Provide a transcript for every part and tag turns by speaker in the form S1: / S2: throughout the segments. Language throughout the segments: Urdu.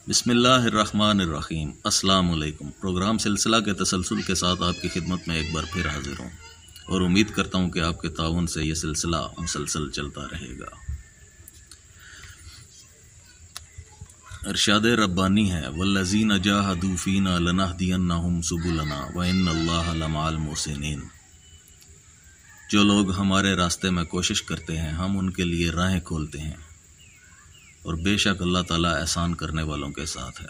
S1: بسم اللہ الرحمن الرحیم۔ السلام علیکم۔ پروگرام سلسلہ کے تسلسل کے ساتھ آپ کی خدمت میں ایک بار پھر حاضر ہوں اور امید کرتا ہوں کہ آپ کے تعاون سے یہ سلسلہ مسلسل چلتا رہے گا۔ ارشاد ربانی ہے والذین جاہدوا فینا لنہدینہم سبلنا وان اللہ لمع المحسنین۔ جو لوگ ہمارے راستے میں کوشش کرتے ہیں ہم ان کے لیے راہیں کھولتے ہیں اور بے شک اللہ تعالیٰ احسان کرنے والوں کے ساتھ ہے۔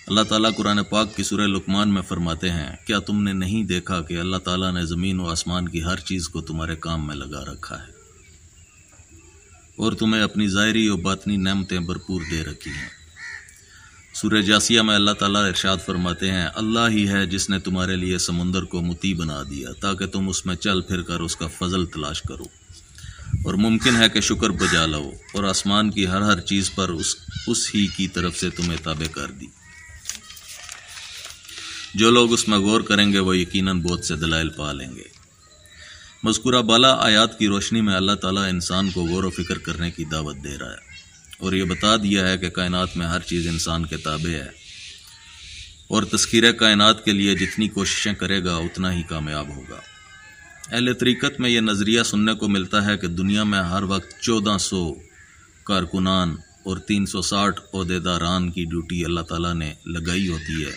S1: اللہ تعالیٰ قرآن پاک کی سورہ لقمان میں فرماتے ہیں کیا تم نے نہیں دیکھا کہ اللہ تعالیٰ نے زمین و آسمان کی ہر چیز کو تمہارے کام میں لگا رکھا ہے اور تمہیں اپنی ظاہری و باطنی نعمتیں بھرپور دے رکھی ہیں۔ سورہ جاسیہ میں اللہ تعالیٰ ارشاد فرماتے ہیں اللہ ہی ہے جس نے تمہارے لیے سمندر کو مطیع بنا دیا تاکہ تم اس میں چل پھر کر اس کا فضل تلاش کرو اور ممکن ہے کہ شکر بجا لو، اور آسمان کی ہر چیز پر اس ہی کی طرف سے تمہیں تابع کر دی۔ جو لوگ اس میں غور کریں گے وہ یقیناً بہت سے دلائل پا لیں گے۔ مذکورہ بالا آیات کی روشنی میں اللہ تعالیٰ انسان کو غور و فکر کرنے کی دعوت دے رہا ہے اور یہ بتا دیا ہے کہ کائنات میں ہر چیز انسان کے تابع ہے اور تسخیر کائنات کے لیے جتنی کوششیں کرے گا اتنا ہی کامیاب ہوگا۔ اہل طریقت میں یہ نظریہ سننے کو ملتا ہے کہ دنیا میں ہر وقت 1400 کارکنان اور 360 عہدیداران کی ڈیوٹی اللہ تعالیٰ نے لگائی ہوتی ہے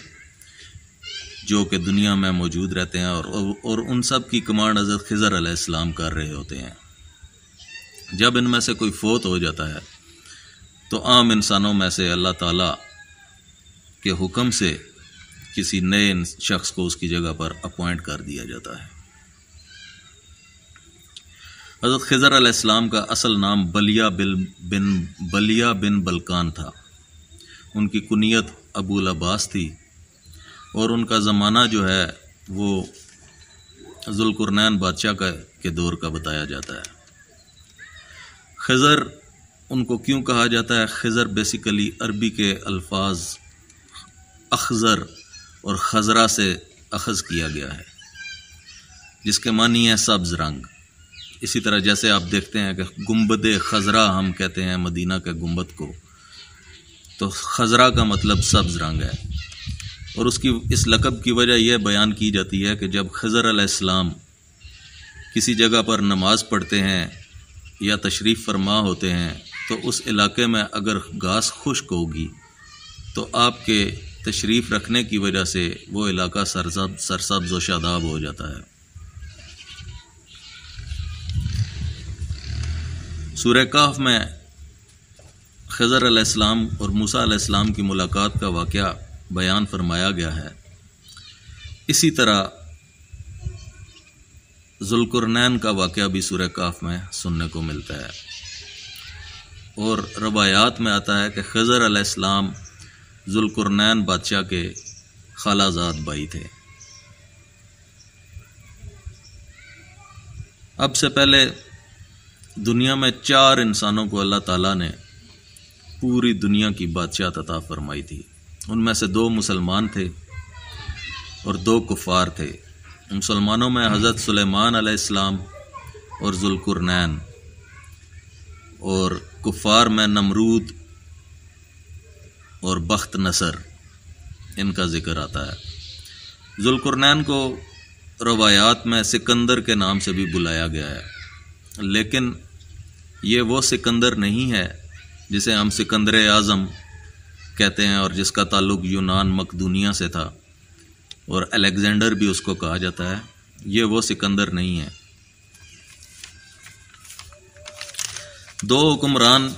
S1: جو کہ دنیا میں موجود رہتے ہیں اور ان سب کی کمانڈ حضرت خضر علیہ السلام کر رہے ہوتے ہیں۔ جب ان میں سے کوئی فوت ہو جاتا ہے تو عام انسانوں میں سے اللہ تعالیٰ کے حکم سے کسی نئے شخص کو اس کی جگہ پر اپوائنٹ کر دیا جاتا ہے۔ حضرت خضر علیہ السلام کا اصل نام بلیہ بن بلقان تھا۔ ان کی کنیت ابو العباس تھی اور ان کا زمانہ جو ہے وہ ذوالقرنین بادشاہ کے دور کا بتایا جاتا ہے۔ خضر ان کو کیوں کہا جاتا ہے؟ خضر بیسیکلی عربی کے الفاظ اخضر اور خضرا سے اخذ کیا گیا ہے جس کے معنی ہے سبز رنگ۔ اسی طرح جیسے آپ دیکھتے ہیں کہ گنبد خضرا ہم کہتے ہیں مدینہ کے گنبد کو، تو خضرا کا مطلب سبز رنگ ہے، اور اس لقب کی وجہ یہ بیان کی جاتی ہے کہ جب خضر علیہ السلام کسی جگہ پر نماز پڑھتے ہیں یا تشریف فرما ہوتے ہیں تو اس علاقے میں اگر گھاس خشک ہوگی تو آپ کے تشریف رکھنے کی وجہ سے وہ علاقہ سرسبز و شاداب ہو جاتا ہے۔ سورہ کہف میں خضر علیہ السلام اور موسیٰ علیہ السلام کی ملاقات کا واقعہ بیان فرمایا گیا ہے۔ اسی طرح ذوالقرنین کا واقعہ بھی سورہ کہف میں سننے کو ملتا ہے اور روایات میں آتا ہے کہ خضر علیہ السلام ذوالقرنین بادشاہ کے خالہ زاد بھائی تھے۔ اب سے پہلے دنیا میں 4 انسانوں کو اللہ تعالیٰ نے پوری دنیا کی بادشاہت عطا فرمائی تھی۔ ان میں سے 2 مسلمان تھے اور 2 کفار تھے۔ مسلمانوں میں حضرت سلیمان علیہ السلام اور ذوالقرنین، اور کفار میں نمرود اور بخت نصر، ان کا ذکر آتا ہے۔ ذوالقرنین کو روایات میں سکندر کے نام سے بھی بلایا گیا ہے، لیکن یہ وہ سکندر نہیں ہے جسے ہم سکندر اعظم کہتے ہیں اور جس کا تعلق یونان مقدونیہ سے تھا، اور الیگزینڈر بھی اس کو کہا جاتا ہے۔ یہ وہ سکندر نہیں ہے۔ 2 حکمران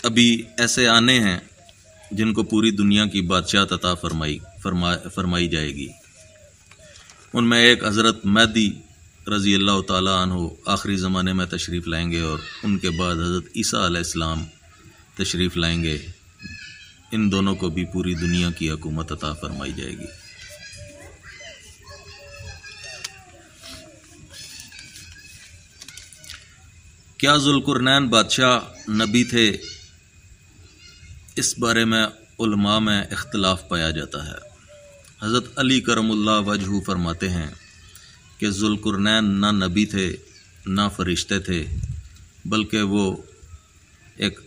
S1: ابھی ایسے آنے ہیں جن کو پوری دنیا کی بادشاہت عطا فرمائی جائے گی۔ ان میں ایک حضرت مہدی رضی اللہ تعالیٰ عنہ آخری زمانے میں تشریف لائیں گے اور ان کے بعد حضرت عیسیٰ علیہ السلام تشریف لائیں گے۔ ان دونوں کو بھی پوری دنیا کی حکومت عطا فرمائی جائے گی۔ کیا ذوالقرنین بادشاہ نبی تھے؟ اس بارے میں علماء میں اختلاف پایا جاتا ہے۔ حضرت علی کرم اللہ وجہہ فرماتے ہیں کہ ذوالقرنین نہ نبی تھے نہ فرشتے تھے، بلکہ وہ ایک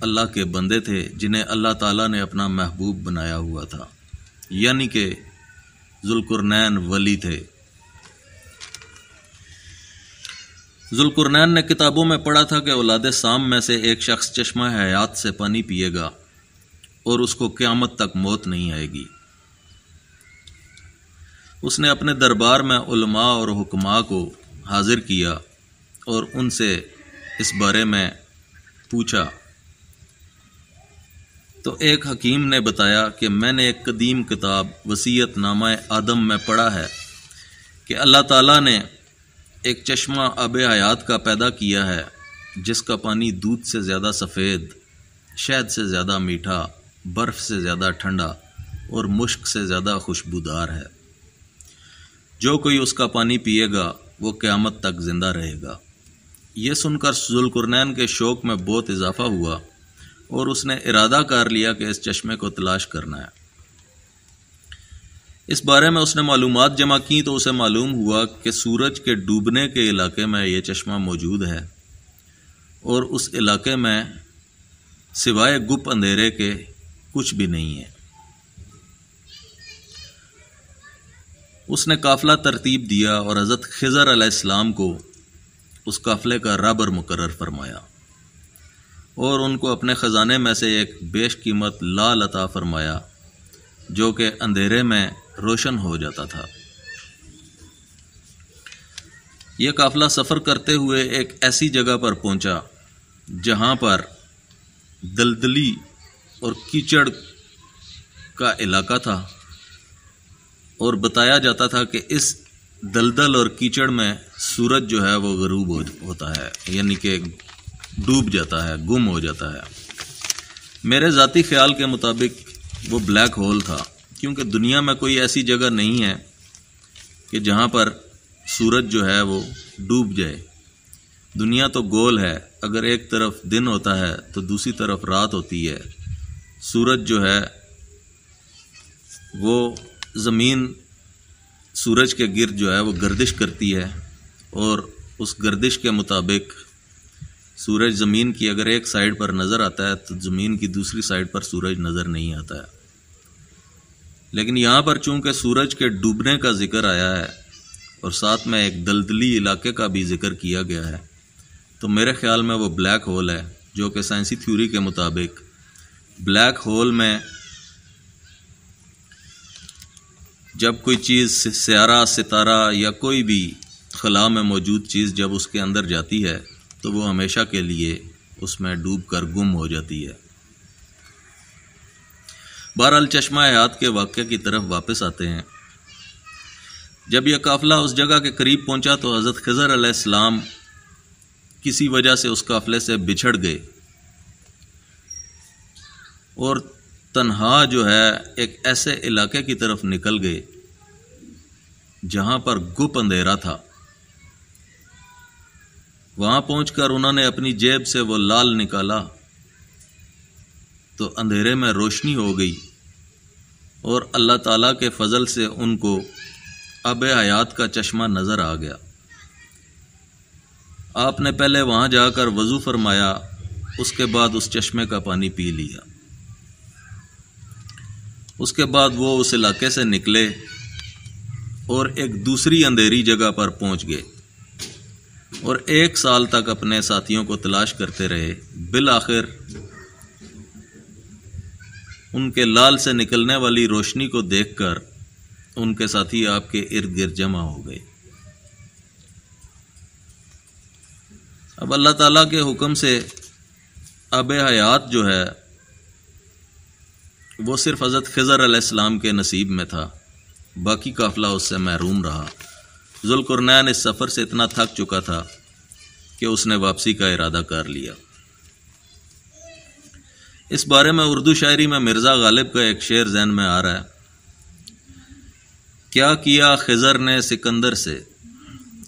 S1: اللہ کے بندے تھے جنہیں اللہ تعالیٰ نے اپنا محبوب بنایا ہوا تھا، یعنی کہ ذوالقرنین ولی تھے۔ ذوالقرنین نے کتابوں میں پڑھا تھا کہ اولاد سام میں سے ایک شخص چشمہ حیات سے پانی پیے گا اور اس کو قیامت تک موت نہیں آئے گی۔ اس نے اپنے دربار میں علماء اور حکماء کو حاضر کیا اور ان سے اس بارے میں پوچھا، تو ایک حکیم نے بتایا کہ میں نے ایک قدیم کتاب وصیت نامہ آدم میں پڑھا ہے کہ اللہ تعالیٰ نے ایک چشمہ آب حیات کا پیدا کیا ہے جس کا پانی دودھ سے زیادہ سفید، شہد سے زیادہ میٹھا، برف سے زیادہ ٹھنڈا اور مشک سے زیادہ خوشبودار ہے۔ جو کوئی اس کا پانی پیے گا وہ قیامت تک زندہ رہے گا۔ یہ سن کر ذوالقرنین کے شوق میں بہت اضافہ ہوا اور اس نے ارادہ کر لیا کہ اس چشمے کو تلاش کرنا ہے۔ اس بارے میں اس نے معلومات جمع کی تو اسے معلوم ہوا کہ سورج کے ڈوبنے کے علاقے میں یہ چشمہ موجود ہے اور اس علاقے میں سوائے گپ اندھیرے کے کچھ بھی نہیں ہے۔ اس نے قافلہ ترتیب دیا اور حضرت خضر علیہ السلام کو اس قافلے کا رہبر مقرر فرمایا اور ان کو اپنے خزانے میں سے ایک بیش قیمت لال عطا فرمایا جو کہ اندھیرے میں روشن ہو جاتا تھا۔ یہ قافلہ سفر کرتے ہوئے ایک ایسی جگہ پر پہنچا جہاں پر دلدلی اور کیچڑ کا علاقہ تھا اور بتایا جاتا تھا کہ اس دلدل اور کیچڑ میں سورج جو ہے وہ غروب ہوتا ہے، یعنی کہ ڈوب جاتا ہے، گم ہو جاتا ہے۔ میرے ذاتی خیال کے مطابق وہ بلیک ہول تھا، کیونکہ دنیا میں کوئی ایسی جگہ نہیں ہے کہ جہاں پر سورج جو ہے وہ ڈوب جائے۔ دنیا تو گول ہے، اگر ایک طرف دن ہوتا ہے تو دوسری طرف رات ہوتی ہے۔ سورج جو ہے وہ زمین سورج کے گرد جو ہے وہ گردش کرتی ہے اور اس گردش کے مطابق سورج زمین کی اگر ایک سائڈ پر نظر آتا ہے تو زمین کی دوسری سائڈ پر سورج نظر نہیں آتا ہے۔ لیکن یہاں پر چونکہ سورج کے ڈوبنے کا ذکر آیا ہے اور ساتھ میں ایک دلدلی علاقے کا بھی ذکر کیا گیا ہے تو میرے خیال میں وہ بلیک ہول ہے، جو کہ سائنسی تھیوری کے مطابق بلیک ہول میں جب کوئی چیز سیارہ، ستارہ یا کوئی بھی خلا میں موجود چیز جب اس کے اندر جاتی ہے تو وہ ہمیشہ کے لیے اس میں ڈوب کر گم ہو جاتی ہے۔ بہرحال چشمہ حیات کے واقعے کی طرف واپس آتے ہیں۔ جب یہ قافلہ اس جگہ کے قریب پہنچا تو حضرت خضر علیہ السلام کسی وجہ سے اس قافلے سے بچھڑ گئے اور تنہا جو ہے ایک ایسے علاقے کی طرف نکل گئے جہاں پر گپ اندھیرا تھا۔ وہاں پہنچ کر انہوں نے اپنی جیب سے وہ لال نکالا تو اندھیرے میں روشنی ہو گئی اور اللہ تعالیٰ کے فضل سے ان کو آب حیات کا چشمہ نظر آ گیا۔ آپ نے پہلے وہاں جا کر وضو فرمایا، اس کے بعد اس چشمے کا پانی پی لیا۔ اس کے بعد وہ اس علاقے سے نکلے اور ایک دوسری اندھیری جگہ پر پہنچ گئے اور 1 سال تک اپنے ساتھیوں کو تلاش کرتے رہے۔ بالآخر ان کے لال سے نکلنے والی روشنی کو دیکھ کر ان کے ساتھی آپ کے ارد گرد جمع ہو گئے۔ اب اللہ تعالیٰ کے حکم سے آب حیات جو ہے وہ صرف حضرت خضر علیہ السلام کے نصیب میں تھا، باقی قافلہ اس سے محروم رہا۔ ذوالقرنین اس سفر سے اتنا تھک چکا تھا کہ اس نے واپسی کا ارادہ کر لیا۔ اس بارے میں اردو شاعری میں مرزا غالب کا ایک شعر ذہن میں آ رہا ہے، کیا کیا خضر نے سکندر سے،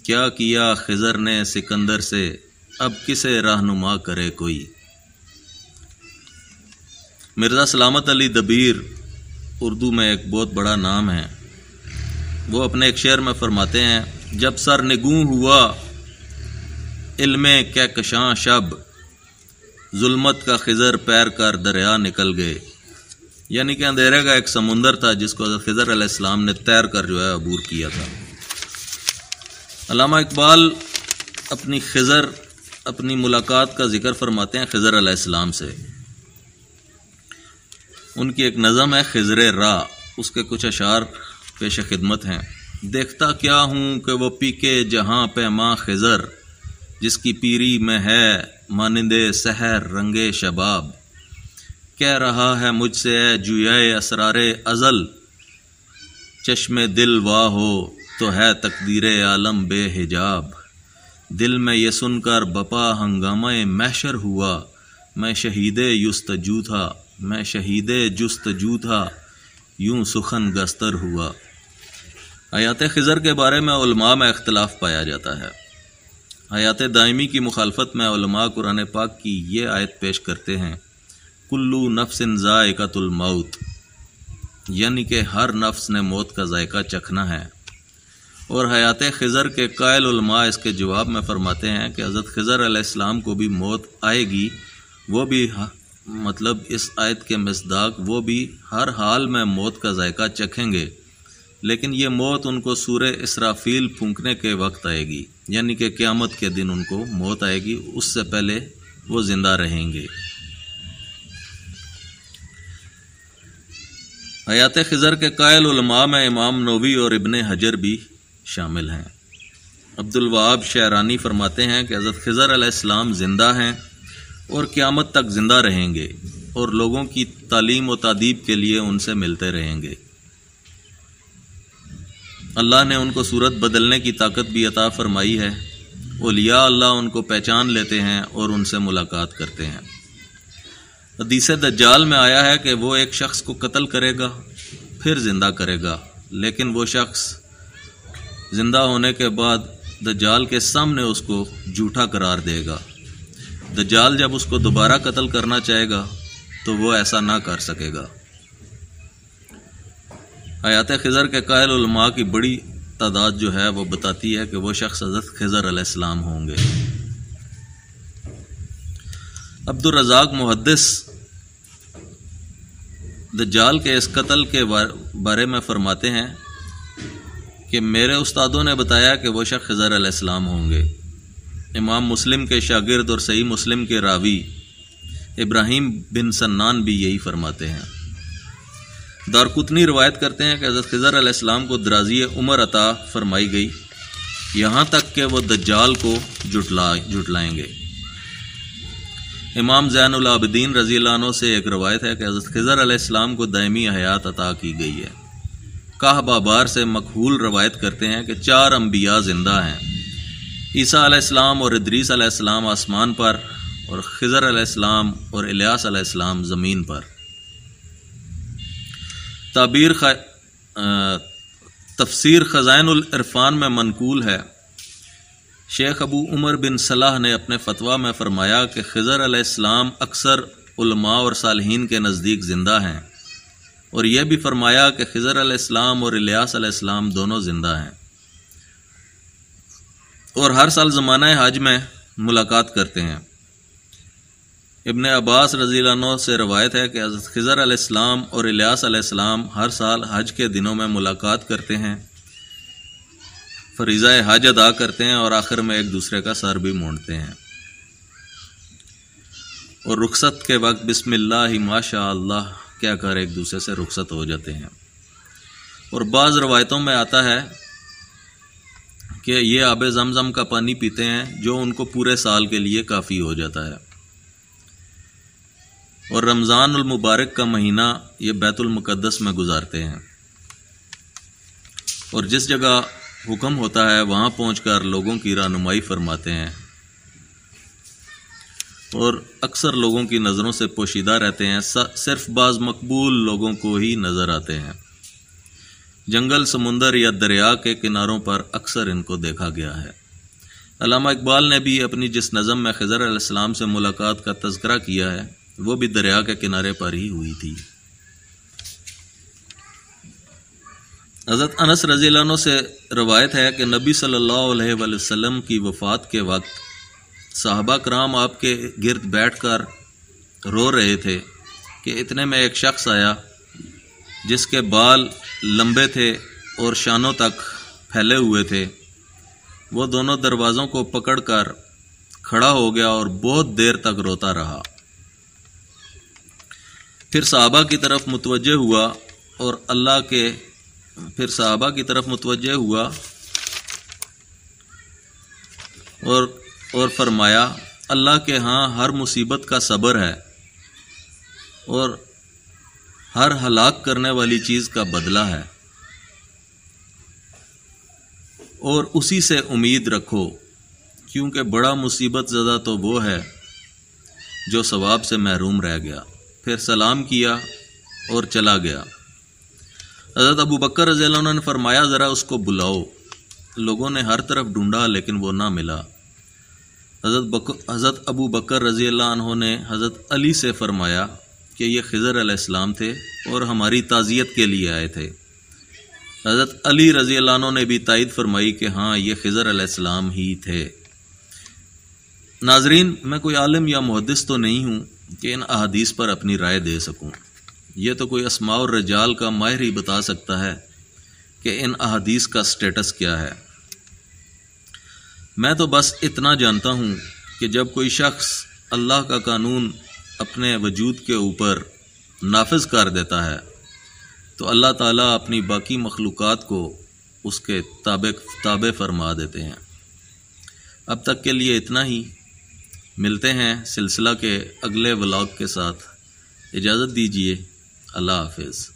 S1: کیا کیا خضر نے سکندر سے، اب کسے رہنما کرے کوئی۔ مرزا سلامت علی دبیر اردو میں ایک بہت بڑا نام ہے، وہ اپنے ایک شعر میں فرماتے ہیں، جب سر نگوں ہوا علم کہکشاں شب، ظلمت کا خضر پیر کر دریا نکل گئے، یعنی کہ اندھیرے کا ایک سمندر تھا جس کو حضرت خضر علیہ السلام نے تیر کر جو ہے عبور کیا تھا۔ علامہ اقبال اپنی ملاقات کا ذکر فرماتے ہیں خضر علیہ السلام سے۔ ان کی ایک نظم ہے خضر راہ، اس کے کچھ اشعار پیش خدمت ہیں۔ دیکھتا کیا ہوں کہ وہ پی کے جہاں پیماں خضر، جس کی پیری میں ہے مانند سحر رنگ شباب، کہہ رہا ہے مجھ سے اے جویائے اسرار ازل، چشم دل واہ ہو تو ہے تقدیر عالم بے حجاب، دل میں یہ سن کر بپا ہنگامہ محشر ہوا، میں شہید جستجو تھا یوں سخن گستر ہوا۔ حیات خضر کے بارے میں علماء میں اختلاف پایا جاتا ہے۔ حیات دائمی کی مخالفت میں علماء قرآن پاک کی یہ آیت پیش کرتے ہیں، کلو نفس ذائقۃ الموت، یعنی کہ ہر نفس نے موت کا ذائقہ چکھنا ہے۔ اور حیات خضر کے قائل علماء اس کے جواب میں فرماتے ہیں کہ حضرت خضر علیہ السلام کو بھی موت آئے گی، وہ بھی مطلب اس آیت کے مصداق وہ بھی ہر حال میں موت کا ذائقہ چکھیں گے، لیکن یہ موت ان کو سورہ اسرافیل پھونکنے کے وقت آئے گی، یعنی کہ قیامت کے دن ان کو موت آئے گی، اس سے پہلے وہ زندہ رہیں گے۔ حیات خضر کے قائل علماء میں امام نووی اور ابن حجر بھی شامل ہیں۔ عبد الوہاب شعرانی فرماتے ہیں کہ حضرت خضر علیہ السلام زندہ ہیں اور قیامت تک زندہ رہیں گے اور لوگوں کی تعلیم و تادیب کے لیے ان سے ملتے رہیں گے۔ اللہ نے ان کو صورت بدلنے کی طاقت بھی عطا فرمائی ہے، اولیاء اللہ ان کو پہچان لیتے ہیں اور ان سے ملاقات کرتے ہیں۔ حدیث دجال میں آیا ہے کہ وہ ایک شخص کو قتل کرے گا پھر زندہ کرے گا، لیکن وہ شخص زندہ ہونے کے بعد دجال کے سامنے اس کو جھوٹا قرار دے گا۔ دجال جب اس کو دوبارہ قتل کرنا چاہے گا تو وہ ایسا نہ کر سکے گا۔ حیات خضر کے قائل علماء کی بڑی تعداد جو ہے وہ بتاتی ہے کہ وہ شخص حضرت خضر علیہ السلام ہوں گے۔ عبد الرزاق محدث دجال کے اس قتل کے بارے میں فرماتے ہیں کہ میرے استادوں نے بتایا کہ وہ شخص خضر علیہ السلام ہوں گے۔ امام مسلم کے شاگرد اور صحیح مسلم کے راوی ابراہیم بن سنان بھی یہی فرماتے ہیں۔ دارقطنی روایت کرتے ہیں کہ حضرت خضر علیہ السلام کو درازی عمر عطا فرمائی گئی، یہاں تک کہ وہ دجال کو جھٹلائیں گے۔ امام زین العابدین رضی اللہ عنہ سے ایک روایت ہے کہ حضرت خضر علیہ السلام کو دائمی حیات عطا کی گئی ہے۔ کاہ بابار سے مکحول روایت کرتے ہیں کہ 4 انبیاء زندہ ہیں، عیسیٰ علیہ السلام اور ادریس علیہ السلام آسمان پر، اور خضر علیہ السلام اور الیاس علیہ السلام زمین پر۔ تفسیر خزائن العرفان میں منقول ہے، شیخ ابو عمر بن صلاح نے اپنے فتویٰ میں فرمایا کہ خضر علیہ السلام اکثر علماء اور صالحین کے نزدیک زندہ ہیں، اور یہ بھی فرمایا کہ خضر علیہ السلام اور الیاس علیہ السلام دونوں زندہ ہیں اور ہر سال زمانہ حج میں ملاقات کرتے ہیں۔ ابن عباس رضی اللہ عنہ سے روایت ہے کہ حضرت خضر علیہ السلام اور الیاس علیہ السلام ہر سال حج کے دنوں میں ملاقات کرتے ہیں، فریضہ حج ادا کرتے ہیں اور آخر میں ایک دوسرے کا سر بھی مونڈتے ہیں، اور رخصت کے وقت بسم اللہ ماشاء اللہ کہہ کر ایک دوسرے سے رخصت ہو جاتے ہیں۔ اور بعض روایتوں میں آتا ہے کہ یہ آب زمزم کا پانی پیتے ہیں جو ان کو پورے سال کے لیے کافی ہو جاتا ہے۔ اور رمضان المبارک کا مہینہ یہ بیت المقدس میں گزارتے ہیں، اور جس جگہ حکم ہوتا ہے وہاں پہنچ کر لوگوں کی رہنمائی فرماتے ہیں، اور اکثر لوگوں کی نظروں سے پوشیدہ رہتے ہیں، صرف بعض مقبول لوگوں کو ہی نظر آتے ہیں۔ جنگل، سمندر یا دریا کے کناروں پر اکثر ان کو دیکھا گیا ہے۔ علامہ اقبال نے بھی اپنی جس نظم میں خضر علیہ السلام سے ملاقات کا تذکرہ کیا ہے وہ بھی دریا کے کنارے پر ہی ہوئی تھی۔ حضرت انس رضی اللہ عنہ سے روایت ہے کہ نبی صلی اللہ علیہ وسلم کی وفات کے وقت صحابہ کرام آپ کے گرد بیٹھ کر رو رہے تھے کہ اتنے میں ایک شخص آیا جس کے بال لمبے تھے اور شانوں تک پھیلے ہوئے تھے۔ وہ دونوں دروازوں کو پکڑ کر کھڑا ہو گیا اور بہت دیر تک روتا رہا۔ پھر صحابہ کی طرف متوجہ ہوا اور فرمایا، اللہ کے ہاں ہر مصیبت کا صبر ہے اور ہر ہلاک کرنے والی چیز کا بدلہ ہے، اور اسی سے امید رکھو، کیونکہ بڑا مصیبت زدہ تو وہ ہے جو ثواب سے محروم رہ گیا۔ پھر سلام کیا اور چلا گیا۔ حضرت ابو بکر رضی اللہ عنہ نے فرمایا، ذرا اس کو بلاؤ۔ لوگوں نے ہر طرف ڈھونڈا لیکن وہ نہ ملا۔ حضرت ابو بکر رضی اللہ عنہ نے حضرت علی سے فرمایا کہ یہ خضر علیہ السلام تھے اور ہماری تعزیت کے لیے آئے تھے۔ حضرت علی رضی اللہ عنہ نے بھی تائید فرمائی کہ ہاں یہ خضر علیہ السلام ہی تھے۔ ناظرین، میں کوئی عالم یا محدث تو نہیں ہوں کہ ان احادیث پر اپنی رائے دے سکوں۔ یہ تو کوئی اسماء الرجال کا ماہر ہی بتا سکتا ہے کہ ان احادیث کا سٹیٹس کیا ہے۔ میں تو بس اتنا جانتا ہوں کہ جب کوئی شخص اللہ کا قانون اپنے وجود کے اوپر نافذ کر دیتا ہے تو اللہ تعالیٰ اپنی باقی مخلوقات کو اس کے تابع فرما دیتے ہیں۔ اب تک کے لیے اتنا ہی، ملتے ہیں سلسلہ کے اگلے ولاگ کے ساتھ۔ اجازت دیجیے، اللہ حافظ۔